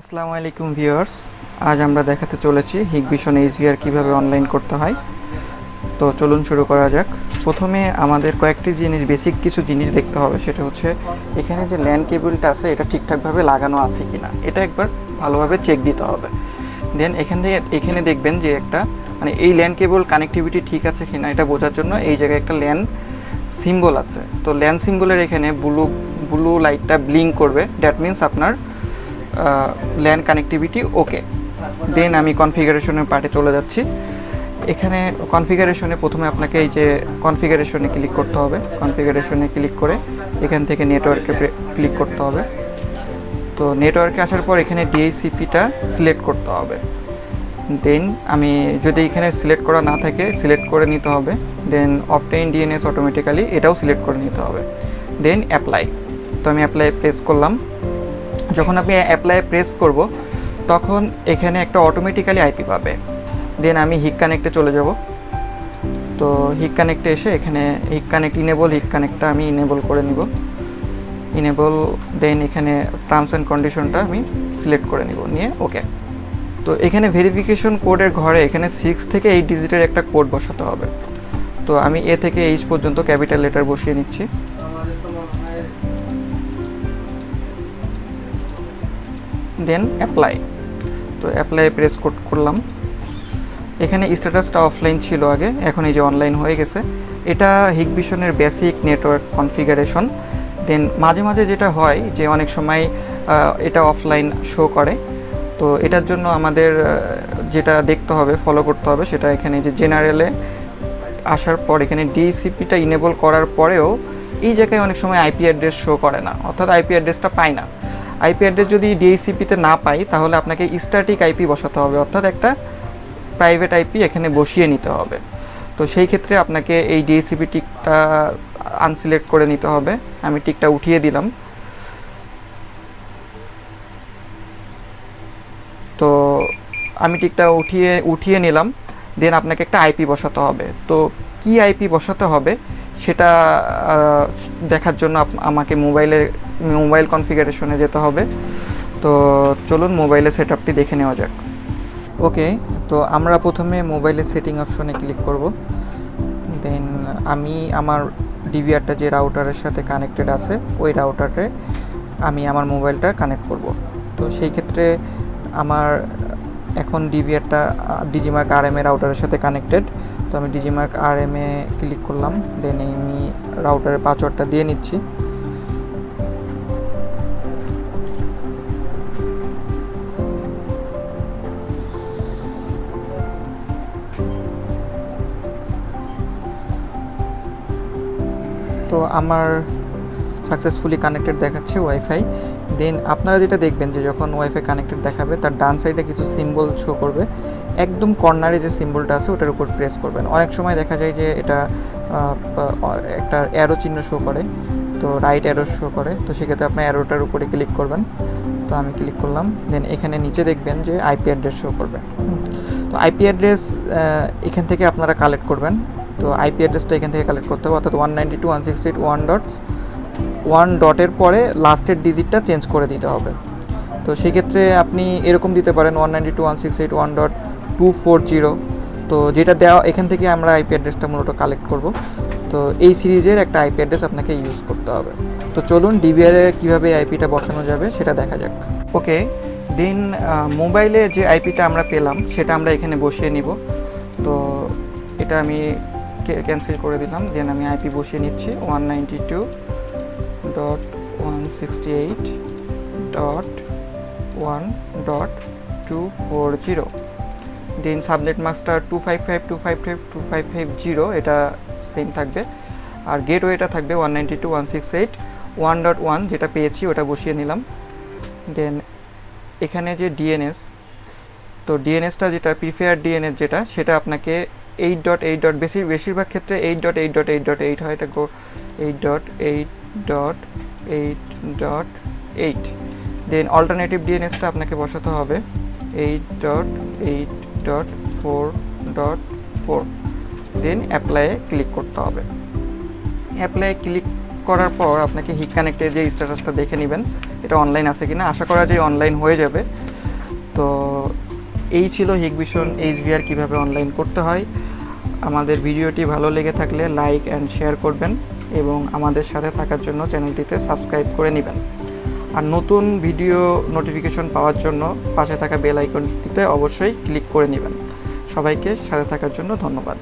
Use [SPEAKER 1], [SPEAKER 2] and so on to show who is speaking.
[SPEAKER 1] আসসালামু আলাইকুম ভিউয়ার্স, আজ আমরা দেখাতে চলেছি হিকভিশন HVR কিভাবে অনলাইন করতে হয়। তো চলুন শুরু করা যাক। প্রথমে আমাদের কয়েকটি বেসিক কিছু জিনিস দেখতে হবে। সেটা হচ্ছে এখানে যে ল্যান কেবলটা আছে এটা ঠিকঠাকভাবে লাগানো আছে কিনা, এটা একবার ভালোভাবে চেক দিতে হবে। দেন এখানে দেখবেন যে একটা এই ল্যান কেবল কানেক্টিভিটি ঠিক আছে কিনা এটা বোঝার জন্য এই জায়গায় একটা ল্যান সিম্বল আছে। তো ল্যান সিম্বলের এখানে ব্লু লাইটটা ব্লিঙ্ক করবে, দ্যাট মিন্স আপনার ল্যান কানেক্টিভিটি ওকে। দেন আমি কনফিগারেশনের পার্টে চলে যাচ্ছি। এখানে কনফিগারেশনে প্রথমে আপনাকে এই যে কনফিগারেশনে ক্লিক করতে হবে। কনফিগারেশনে ক্লিক করে এখান থেকে নেটওয়ার্কে ক্লিক করতে হবে। তো নেটওয়ার্কে আসার পর এখানে ডিএসিপিটা সিলেক্ট করতে হবে। দেন আমি যদি এখানে সিলেক্ট করা না থাকে সিলেক্ট করে নিতে হবে। দেন অবটেইন ডিএনএস অটোমেটিক্যালি এটাও সিলেক্ট করে নিতে হবে। Then apply. তো আমি অ্যাপ্লাই প্রেস করলাম। যখন আপনি অ্যাপ্লাই প্রেস করব তখন এখানে একটা অটোমেটিক্যালি আইপি পাবে। দেন আমি হিককানেক্টে চলে যাব। তো হিককানেক্টে এসে এখানে হিককানেক্ট হিককানেক্টটা আমি ইনেবল করে নিব। ইনেবল। দেন এখানে টার্মস অ্যান্ড কন্ডিশনটা আমি সিলেক্ট করে নিব, নিয়ে ওকে। তো এখানে ভেরিফিকেশন কোডের ঘরে এখানে 6 থেকে 8 ডিজিটের একটা কোড বসাতে হবে। তো আমি এ থেকে এইচ পর্যন্ত ক্যাপিটাল লেটার বসিয়ে নিচ্ছি। Then apply. তো অ্যাপ্লাই প্রেস করলাম। এখানে স্ট্যাটাসটা অফলাইন ছিল আগে, এখন এই যে অনলাইন হয়ে গেছে। এটা হিকভিশনের বেসিক নেটওয়ার্ক কনফিগারেশন। দেন মাঝে মাঝে যেটা হয় যে অনেক সময় এটা অফলাইন শো করে। তো এটার জন্য আমাদের যেটা দেখতে হবে, ফলো করতে হবে, সেটা এখানে যে জেনারেলে আসার পর এখানে ডিসিপিটা ইনেবল করার পরেও এই জায়গায় অনেক সময় আইপি অ্যাড্রেস শো করে না, অর্থাৎ আইপি অ্যাড্রেসটা পায় না। আইপি অ্যাড্রেস যদি ডিএসিপিতে না পাই তাহলে আপনাকে স্ট্যাটিক আইপি বসাতে হবে, অর্থাৎ একটা প্রাইভেট আইপি এখানে বসিয়ে নিতে হবে। তো সেই ক্ষেত্রে আপনাকে এই ডিএসিপি টিকটা আনসিলেক্ট করে নিতে হবে। আমি টিকটা উঠিয়ে দিলাম। তো আমি টিকটা উঠিয়ে নিলাম। দেন আপনাকে একটা আইপি বসাতে হবে। তো কি আইপি বসাতে হবে সেটা দেখার জন্য আমাকে মোবাইল কনফিগারেশনে যেতে হবে। তো চলুন মোবাইলের সেটআপটি দেখে নেওয়া যাক। ওকে, তো আমরা প্রথমে মোবাইলের সেটিং অপশনে ক্লিক করব। দেন আমি আমার ডিভিআরটা যে রাউটারের সাথে কানেক্টেড আছে ওই রাউটারে আমি আমার মোবাইলটা কানেক্ট করব। তো সেই ক্ষেত্রে আমার এখন ডিভিআরটা ডিজিমার্ক আরএমএ রাউটারের সাথে কানেক্টেড। তো আমি ডিজিমার্ক আরএমএ ক্লিক করলাম। দেন আমি রাউটারের পাসওয়ার্ডটা দিয়ে নিচ্ছি। তো আমার সাকসেসফুলি কানেক্টেড দেখাচ্ছে ওয়াইফাই। দেন আপনারা যেটা দেখবেন যে যখন ওয়াইফাই কানেক্টেড দেখাবে তার ডান সাইডে কিছু সিম্বল শো করবে। একদম কর্নারে যে সিম্বলটা আছে ওটার উপর প্রেস করবেন। অনেক সময় দেখা যায় যে এটা একটা অ্যারো চিহ্ন শো করে, তো রাইট অ্যারো শো করে। তো সেক্ষেত্রে আপনার অ্যারোটার উপরে ক্লিক করবেন। তো আমি ক্লিক করলাম। দেন এখানে নিচে দেখবেন যে আইপি অ্যাড্রেস শো করবে। তো আইপি অ্যাড্রেস এখান থেকে আপনারা কালেক্ট করবেন। তো আইপি অ্যাড্রেসটা এখান থেকে কালেক্ট করতে হবে, অর্থাৎ 192.168.1 ডটের পরে লাস্টের ডিজিটটা চেঞ্জ করে দিতে হবে। তো সেই ক্ষেত্রে আপনি এরকম দিতে পারেন 192.168.1.240। তো যেটা দেওয়া এখান থেকে আমরা আইপি অ্যাড্রেসটা মূলত কালেক্ট করব। তো এই সিরিজের একটা আইপি অ্যাড্রেস আপনাকে ইউজ করতে হবে। তো চলুন ডিভিআরে কীভাবে আইপিটা বসানো যাবে সেটা দেখা যাক। ওকে, দেন মোবাইলে যে আইপিটা আমরা পেলাম সেটা আমরা এখানে বসিয়ে নিব। তো এটা আমি ক্যান্সেল করে দিলাম। দেন আমি আইপি বসিয়ে নিচ্ছি 192.168.1.240। দেন সাবনেট মাস্কটা 255.255.255.0 এটা সেম থাকবে। আর গেটওয়েটা থাকবে 192.168.1.1 যেটা পেয়েছি ওটা বসিয়ে নিলাম। দেন এখানে যে ডিএনএস, তো ডিএনএসটা যেটা প্রিফেয়ার ডিএনএস যেটা সেটা আপনাকে 8.8. বেশিরভাগ ক্ষেত্রে 8.8.8.8 হয়, এটা 8.8.8.8। দেন অল্টারনেটিভ ডিএনএসটা আপনাকে বসাতে হবে 8.8.4.4। দেন অ্যাপ্লাইয়ে ক্লিক করতে হবে। অ্যাপ্লাই ক্লিক করার পর আপনাকে হিককানেক্টের যে স্ট্যাটাসটা দেখে নেবেন এটা অনলাইন আছে কিনা। আশা করা যায় অনলাইন হয়ে যাবে। তো এই ছিল হিকভিশন HVR কিভাবে অনলাইন করতে হয়। আমাদের ভিডিওটি ভালো লেগে থাকলে লাইক অ্যান্ড শেয়ার করবেন এবং আমাদের সাথে থাকার জন্য চ্যানেলটিতে সাবস্ক্রাইব করে নেবেন। আর নতুন ভিডিও নোটিফিকেশন পাওয়ার জন্য পাশে থাকা বেল আইকনটিতে অবশ্যই ক্লিক করে নেবেন। সবাইকে সাথে থাকার জন্য ধন্যবাদ।